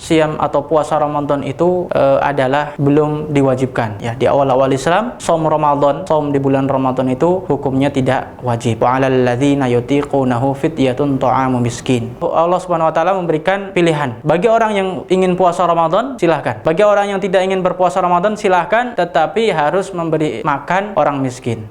siam atau puasa Ramadan itu adalah belum diwajibkan. Ya, di awal-awal Islam, shaum Ramadan, shaum di bulan Ramadan itu hukumnya tidak wajib. Wa 'alal ladzina yutiqunahu fidyatun ta'amu miskin. Allah Subhanahu wa taala memberikan pilihan. Bagi orang yang ingin puasa Ramadan, silahkan. Bagi orang yang tidak ingin berpuasa Ramadan, silahkan, tetapi harus memberi makan orang miskin.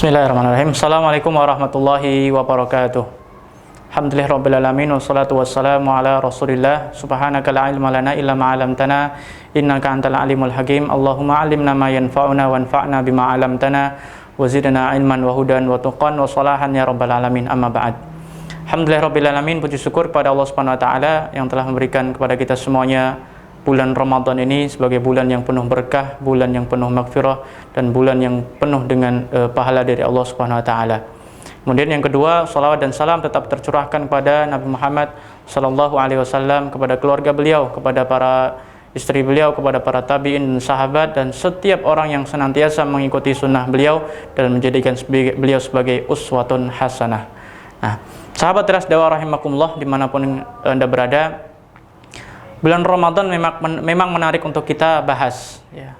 Bismillahirrahmanirrahim. Assalamualaikum warahmatullahi wabarakatuh. Alhamdulillahirrabbilalamin. Wassalatu wassalamu ala rasulillah. Subhanaka la ilma lana illa ma 'allamtana innaka antal alimul hakim. Allahumma 'allimna ma yanfa'una wanfa'na bima 'allamtana wa zidna ilman wa hudan wa tuqan wa salahan ya rabbal alamin. Amma ba'd. Alhamdulillahirrabbilalamin. Puji syukur pada Allah Subhanahu wa taala yang telah memberikan kepada kita semuanya bulan Ramadan ini sebagai bulan yang penuh berkah, bulan yang penuh maghfirah, dan bulan yang penuh dengan pahala dari Allah Subhanahu wa taala. Kemudian yang kedua, salawat dan salam tetap tercurahkan kepada Nabi Muhammad sallallahu alaihi wasallam, kepada keluarga beliau, kepada para istri beliau, kepada para tabi'in, sahabat, dan setiap orang yang senantiasa mengikuti sunnah beliau dan menjadikan beliau sebagai uswatun hasanah. Nah, sahabat teras dakwah rahimakumullah dimanapun Anda berada, bulan Ramadan memang menarik untuk kita bahas. Ya.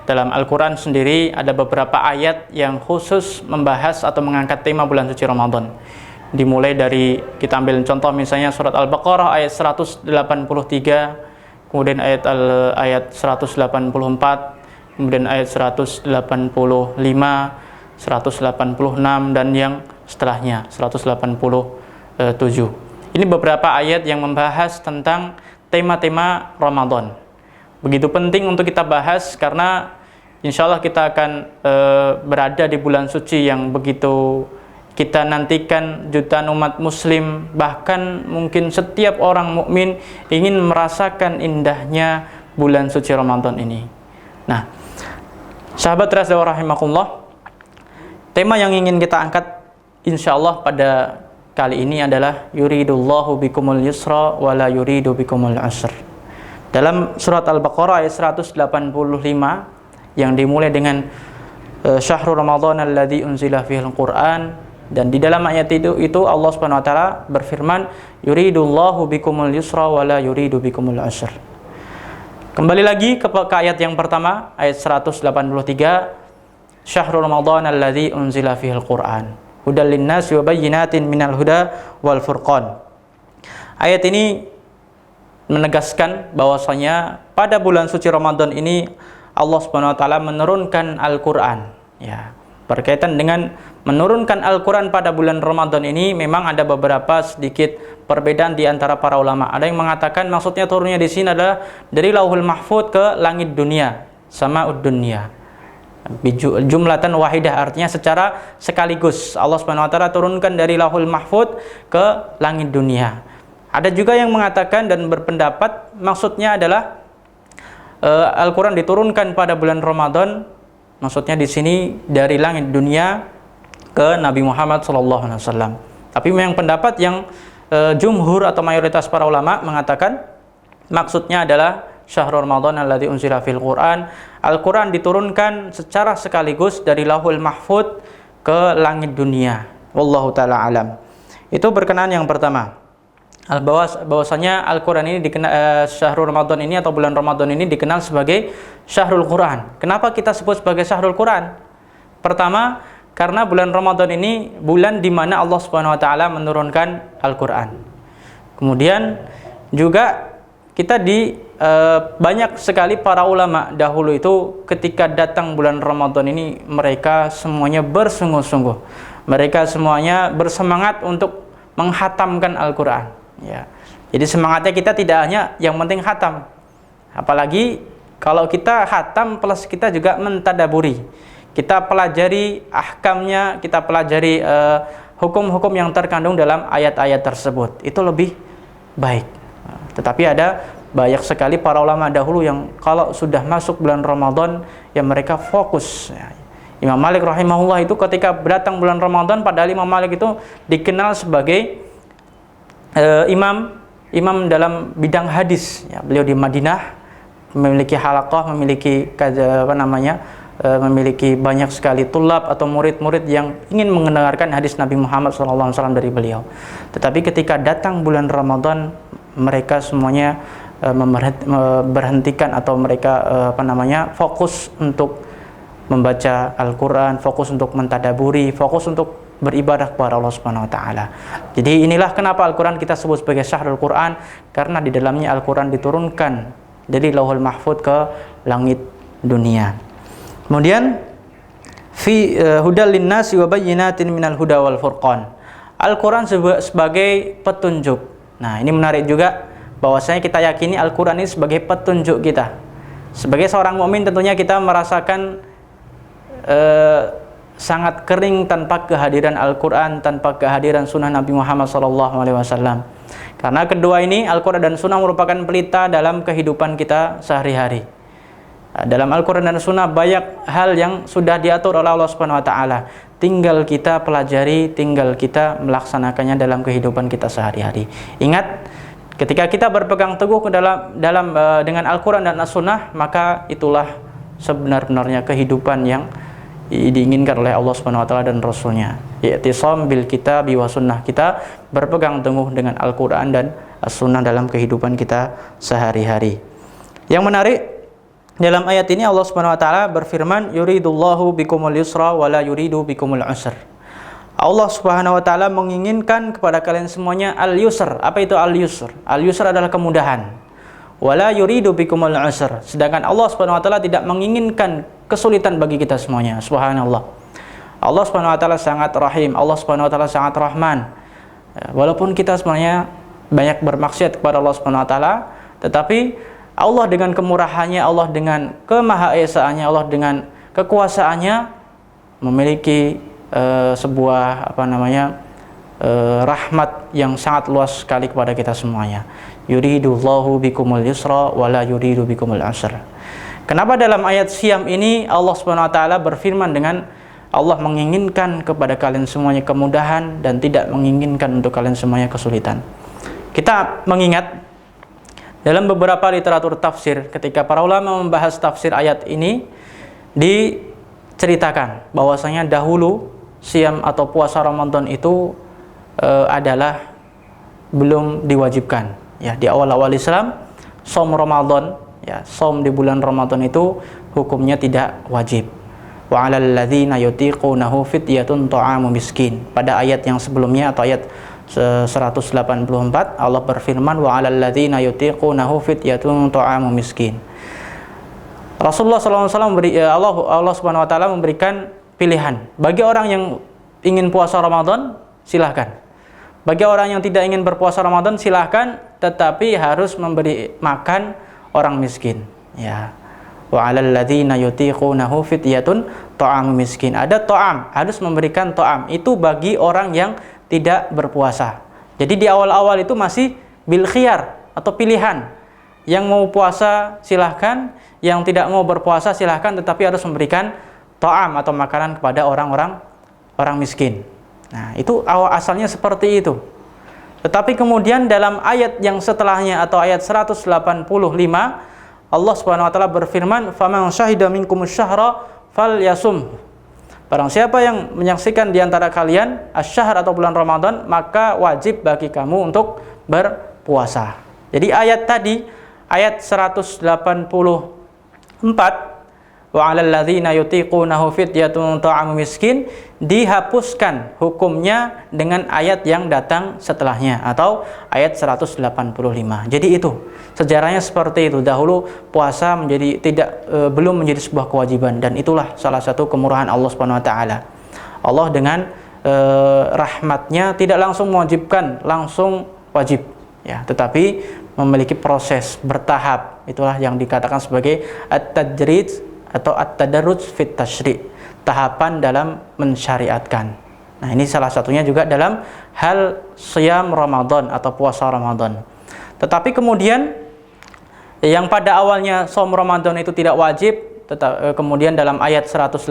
Dalam Al-Quran sendiri ada beberapa ayat yang khusus membahas atau mengangkat tema bulan suci Ramadan. Dimulai dari, kita ambil contoh misalnya surat Al-Baqarah ayat 183, kemudian ayat 184, kemudian ayat 185, 186, dan yang setelahnya 187. Ini beberapa ayat yang membahas tentang tema-tema Ramadan. Begitu penting untuk kita bahas karena insya Allah kita akan berada di bulan suci yang begitu kita nantikan jutaan umat muslim, bahkan mungkin setiap orang mukmin ingin merasakan indahnya bulan suci Ramadan ini. Nah, sahabat rasulullah rahimakumullah, tema yang ingin kita angkat insya Allah pada kali ini adalah yuridullahu bikumul yusra wa la yuridu bikumul usra. Dalam surat Al-Baqarah ayat 185 yang dimulai dengan syahrul ramadhan alladzi unzila fihil Qur'an, dan di dalam ayat itu Allah Subhanahu wa taala berfirman yuridullahu bikumul yusra wa la yuridu bikumul usra. Kembali lagi ke ayat yang pertama, ayat 183, syahrul ramadhan alladzi unzila fihil Qur'an hudal linnasi wa bayyinatin minal huda wal furqan. Ayat ini menegaskan bahwasanya pada bulan suci Ramadan ini Allah Subhanahu wa taala menurunkan Al-Qur'an. Ya, berkaitan dengan menurunkan Al-Qur'an pada bulan Ramadan ini memang ada beberapa sedikit perbedaan di antara para ulama. Ada yang mengatakan maksudnya turunnya di sini adalah dari Lauhul Mahfuz ke langit dunia, Sama'ud dunya. Jumlatan wahidah, artinya secara sekaligus Allah Subhanahu wa taala turunkan dari Lauhul Mahfuz ke langit dunia. Ada juga yang mengatakan dan berpendapat maksudnya adalah Al-Qur'an diturunkan pada bulan Ramadan, maksudnya di sini dari langit dunia ke Nabi Muhammad SAW. Tapi yang pendapat yang jumhur atau mayoritas para ulama mengatakan maksudnya adalah syahrul ramadhan alladzi unzila fil Qur'an. Al-Qur'an diturunkan secara sekaligus dari Lauhul Mahfuz ke langit dunia. Wallahu taala alam. Itu berkenaan yang pertama. Bahwasanya Al-Qur'an ini dikenal, syahrul Ramadan ini atau bulan Ramadan ini dikenal sebagai syahrul Qur'an. Kenapa kita sebut sebagai syahrul Qur'an? Pertama, karena bulan Ramadan ini bulan di mana Allah Subhanahu wa taala menurunkan Al-Qur'an. Kemudian juga kita banyak sekali para ulama dahulu itu ketika datang bulan Ramadan ini mereka semuanya bersungguh-sungguh. Mereka semuanya bersemangat untuk menghatamkan Al-Qur'an, ya. Jadi semangatnya kita tidak hanya yang penting khatam. Apalagi kalau kita khatam plus kita juga mentadaburi. Kita pelajari ahkamnya, kita pelajari hukum-hukum yang terkandung dalam ayat-ayat tersebut. Itu lebih baik. Tetapi ada banyak sekali para ulama dahulu yang kalau sudah masuk bulan Ramadan ya mereka fokus. Imam Malik rahimahullah itu ketika datang bulan Ramadan, padahal Imam Malik itu dikenal sebagai imam dalam bidang hadis. Ya, beliau di Madinah memiliki halaqah, memiliki memiliki banyak sekali tulab atau murid-murid yang ingin mendengarkan hadis Nabi Muhammad SAW dari beliau. Tetapi ketika datang bulan Ramadan, mereka semuanya berhentikan atau mereka fokus untuk membaca Al-Quran, fokus untuk mentadaburi, fokus untuk beribadah kepada Allah Subhanahu wa taala. Jadi inilah kenapa Al-Quran kita sebut sebagai Syahrul Quran, karena di dalamnya Al-Quran diturunkan dari Lauhul Mahfuz ke langit dunia. Kemudian fi hudal linnasi wa bayyinatin minal huda wal furqan. Al-Quran sebagai petunjuk. Nah, ini menarik juga bahwasanya kita yakini Al-Quran ini sebagai petunjuk kita. Sebagai seorang mukmin tentunya kita merasakan sangat kering tanpa kehadiran Al-Quran, tanpa kehadiran sunnah Nabi Muhammad SAW. Karena kedua ini, Al-Quran dan sunnah merupakan pelita dalam kehidupan kita sehari-hari. Dalam Al-Quran dan sunnah banyak hal yang sudah diatur oleh Allah Subhanahu wa taala. Tinggal kita pelajari, tinggal kita melaksanakannya dalam kehidupan kita sehari-hari. Ingat, ketika kita berpegang teguh dengan Al-Quran dan As-Sunnah, maka itulah sebenar-benarnya kehidupan yang diinginkan oleh Allah Subhanahu wa taala dan Rasulnya. I'tisam bil kitabi wa sunnah, kita berpegang teguh dengan Al-Quran dan As-Sunnah dalam kehidupan kita sehari-hari. Yang menarik, dalam ayat ini Allah Subhanahu wa taala berfirman, yuridullahu bikumul yusra wa la yuridu bikumul usr. Allah Subhanahu wa taala menginginkan kepada kalian semuanya al-yusr. Apa itu al-yusr? Al-yusr adalah kemudahan. Wala yuridu bikumul usr. Sedangkan Allah Subhanahu wa taala tidak menginginkan kesulitan bagi kita semuanya. Subhanallah. Allah Subhanahu wa taala sangat rahim, Allah Subhanahu wa taala sangat rahman. Walaupun kita sebenarnya banyak bermaksiat kepada Allah Subhanahu wa taala, tetapi Allah dengan kemurahannya, Allah dengan kemahaesaannya, Allah dengan kekuasaannya memiliki sebuah rahmat yang sangat luas sekali kepada kita semuanya. Yuridullahu bikumul yusra wa la yuridu bikumul usr. Kenapa dalam ayat Syam ini Allah Subhanahu wa taala berfirman dengan Allah menginginkan kepada kalian semuanya kemudahan dan tidak menginginkan untuk kalian semuanya kesulitan. Kita mengingat dalam beberapa literatur tafsir, ketika para ulama membahas tafsir ayat ini, diceritakan bahwasanya dahulu Syam atau puasa Ramadan itu adalah belum diwajibkan. Ya, di awal-awal Islam, shaum Ramadan, ya, shaum di bulan Ramadan itu hukumnya tidak wajib. Wa 'alal ladzina yutiqunahu fidyatun ta'amu miskin. Pada ayat yang sebelumnya atau ayat 184 Allah berfirman wa 'alal ladzina yutiqunahu fidyatun ta'amu miskin. Rasulullah SAW Allah Subhanahu wa taala memberikan pilihan. Bagi orang yang ingin puasa Ramadan, silahkan. Bagi orang yang tidak ingin berpuasa Ramadan, silahkan, tetapi harus memberi makan orang miskin. Ya. Wa 'alal ladzina yutiqunahu fidyatun ta'amu miskin. Ada ta'am, harus memberikan ta'am. Itu bagi orang yang tidak berpuasa. Jadi di awal-awal itu masih bil khiyar atau pilihan. Yang mau puasa silahkan, yang tidak mau berpuasa silahkan, tetapi harus memberikan ta'am atau makanan kepada orang miskin. Nah, itu awal asalnya seperti itu. Tetapi kemudian dalam ayat yang setelahnya atau ayat 185 Allah Subhanahu wa taala berfirman, "Faman syahida minkumus syahra falyasum." Barang siapa yang menyaksikan di antara kalian asy-syahr atau bulan Ramadan, maka wajib bagi kamu untuk berpuasa. Jadi ayat tadi, ayat 184, wa 'alal ladzina yutiqunahu fidyatun ta'amu miskin, dihapuskan hukumnya dengan ayat yang datang setelahnya atau ayat 185. Jadi itu Sejarahnya seperti itu. Dahulu puasa belum menjadi sebuah kewajiban, dan itulah salah satu kemurahan Allah Subhanahu wa taala. Allah dengan rahmatnya tidak langsung mewajibkan, langsung wajib ya, tetapi memiliki proses bertahap. Itulah yang dikatakan sebagai at-tadrij atau at-tadarruj fit tasyri', tahapan dalam mensyariatkan. Nah, ini salah satunya juga dalam hal siyam Ramadan atau puasa Ramadan. Tetapi kemudian yang pada awalnya shaum Ramadan itu tidak wajib, kemudian dalam ayat 185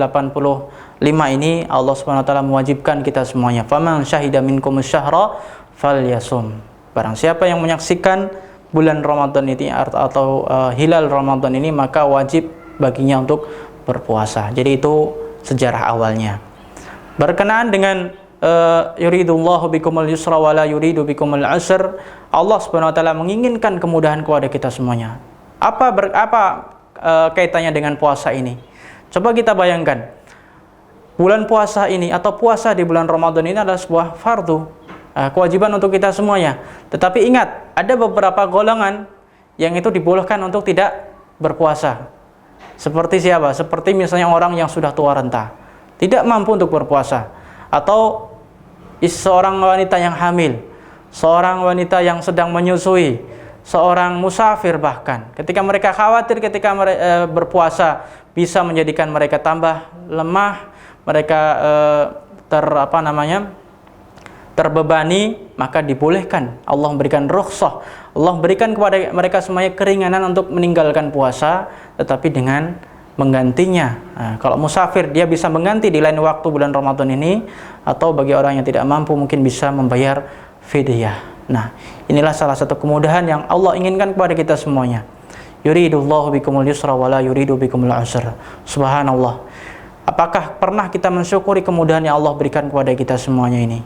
ini Allah Subhanahu wa taala mewajibkan kita semuanya. Faman syahida minkumus syahra falyasum. Barang siapa yang menyaksikan bulan Ramadan ini atau hilal Ramadan ini, maka wajib baginya untuk berpuasa. Jadi itu sejarah awalnya. Berkenaan dengan yuridullahu bikumul yusra wa la yuridu bikumul usr, Allah Subhanahu wa taala menginginkan kemudahan kepada kita semuanya. Apa kaitannya dengan puasa ini? Coba kita bayangkan. Bulan puasa ini atau puasa di bulan Ramadan ini adalah sebuah fardu, kewajiban untuk kita semuanya. Tetapi ingat, ada beberapa golongan yang itu dibolehkan untuk tidak berpuasa. Seperti siapa? Seperti misalnya orang yang sudah tua renta, tidak mampu untuk berpuasa, atau seorang wanita yang hamil, seorang wanita yang sedang menyusui, seorang musafir, bahkan ketika mereka khawatir ketika mereka berpuasa bisa menjadikan mereka tambah lemah, mereka terbebani, maka dibolehkan. Allah memberikan rukhsah, Allah berikan kepada mereka semuanya keringanan untuk meninggalkan puasa, tetapi dengan menggantinya. Nah, kalau musafir dia bisa mengganti di lain waktu bulan Ramadan ini, atau bagi orang yang tidak mampu mungkin bisa membayar fidyah. Nah, inilah salah satu kemudahan yang Allah inginkan kepada kita semuanya. Yuridullahu bikumul yusra wa la yuridu bikumul usra. Subhanallah. Apakah pernah kita mensyukuri kemudahan yang Allah berikan kepada kita semuanya ini?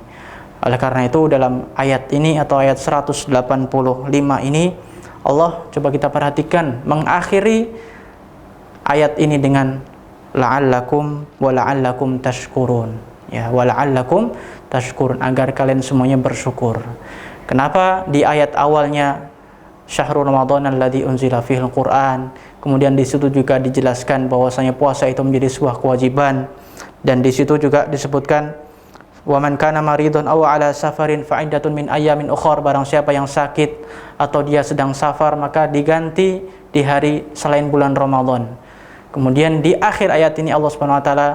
Oleh karena itu dalam ayat ini atau ayat 185 ini, Allah, coba kita perhatikan, mengakhiri ayat ini dengan la'allakum wa la'allakum tashkurun. Ya, wa la'allakum tashkurun, agar kalian semuanya bersyukur. Kenapa di ayat awalnya syahrul Ramadan alladzi unzila fihil Qur'an, kemudian di situ juga dijelaskan bahwasanya puasa itu menjadi sebuah kewajiban, dan di situ juga disebutkan wa man kana maridun aw ala safarin fa iddatun min ayyamin ukhra, barang siapa yang sakit atau dia sedang safar maka diganti di hari selain bulan Ramadan. Kemudian di akhir ayat ini Allah Subhanahu wa taala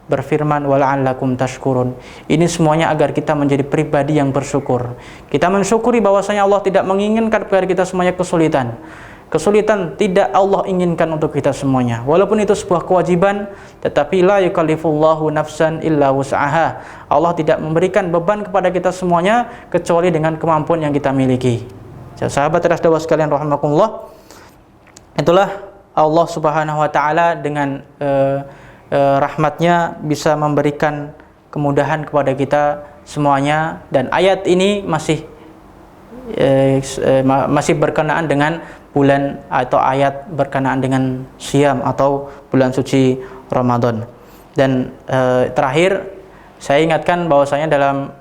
berfirman wala'allakum tashkurun. Ini semuanya agar kita menjadi pribadi yang bersyukur. Kita mensyukuri bahwasanya Allah tidak menginginkan kepada kita semuanya kesulitan. Kesulitan tidak Allah inginkan untuk kita semuanya. Walaupun itu sebuah kewajiban, tetapi la yukallifullahu nafsan illa wus'aha. Allah tidak memberikan beban kepada kita semuanya kecuali dengan kemampuan yang kita miliki. Sahabat rasulullah sekalian rahimakumullah, itulah Allah Subhanahu wa taala dengan rahmatnya bisa memberikan kemudahan kepada kita semuanya, dan ayat ini masih berkenaan dengan bulan atau ayat berkenaan dengan siyam atau bulan suci Ramadan. Dan terakhir saya ingatkan bahwasanya dalam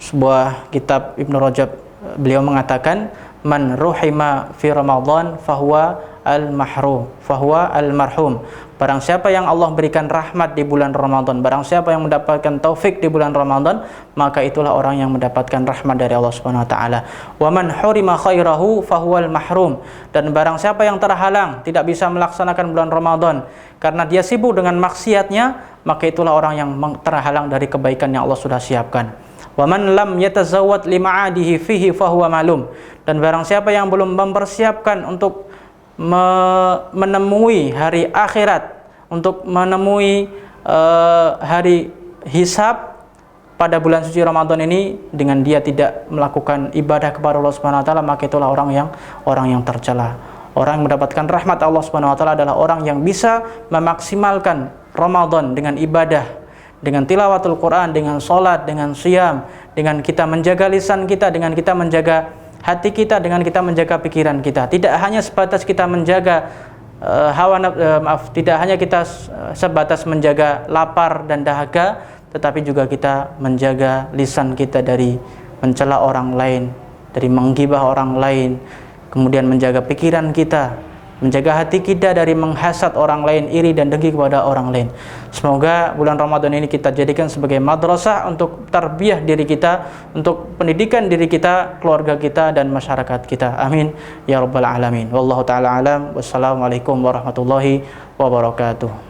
sebuah kitab Ibnu Rajab beliau mengatakan man ruhima fi Ramadan fahuwa al-mahrum, fahuwa al-marhum. Barang siapa yang Allah berikan rahmat di bulan Ramadan, barang siapa yang mendapatkan taufik di bulan Ramadan, maka itulah orang yang mendapatkan rahmat dari Allah Subhanahu wa taala. Wa man hurima khairahu fahuwal mahrum. Dan barang siapa yang terhalang tidak bisa melaksanakan bulan Ramadan karena dia sibuk dengan maksiatnya, maka itulah orang yang terhalang dari kebaikan yang Allah sudah siapkan. Wa man lam yatazawwad lima'adihi fihi fahuwa malum. Dan barang siapa yang belum mempersiapkan untuk menemui hari akhirat, untuk menemui hari hisab pada bulan suci Ramadan ini dengan dia tidak melakukan ibadah kepada Allah Subhanahu wa taala, maka itulah orang yang tercela. Orang yang mendapatkan rahmat Allah Subhanahu wa taala adalah orang yang bisa memaksimalkan Ramadan dengan ibadah, dengan tilawatul Quran, dengan salat, dengan siyam, dengan kita menjaga lisan kita, dengan kita menjaga hati kita, dengan kita menjaga pikiran kita. Tidak hanya sebatas kita menjaga tidak hanya kita sebatas menjaga lapar dan dahaga, tetapi juga kita menjaga lisan kita dari mencela orang lain, dari menggibah orang lain, kemudian menjaga pikiran kita, menjaga hati kita dari menghasad orang lain, iri dan dengki kepada orang lain. Semoga bulan Ramadan ini kita jadikan sebagai madrasah untuk tarbiyah diri kita, untuk pendidikan diri kita, keluarga kita dan masyarakat kita. Amin ya rabbal alamin. Wallahu taala alam. Wassalamualaikum warahmatullahi wabarakatuh.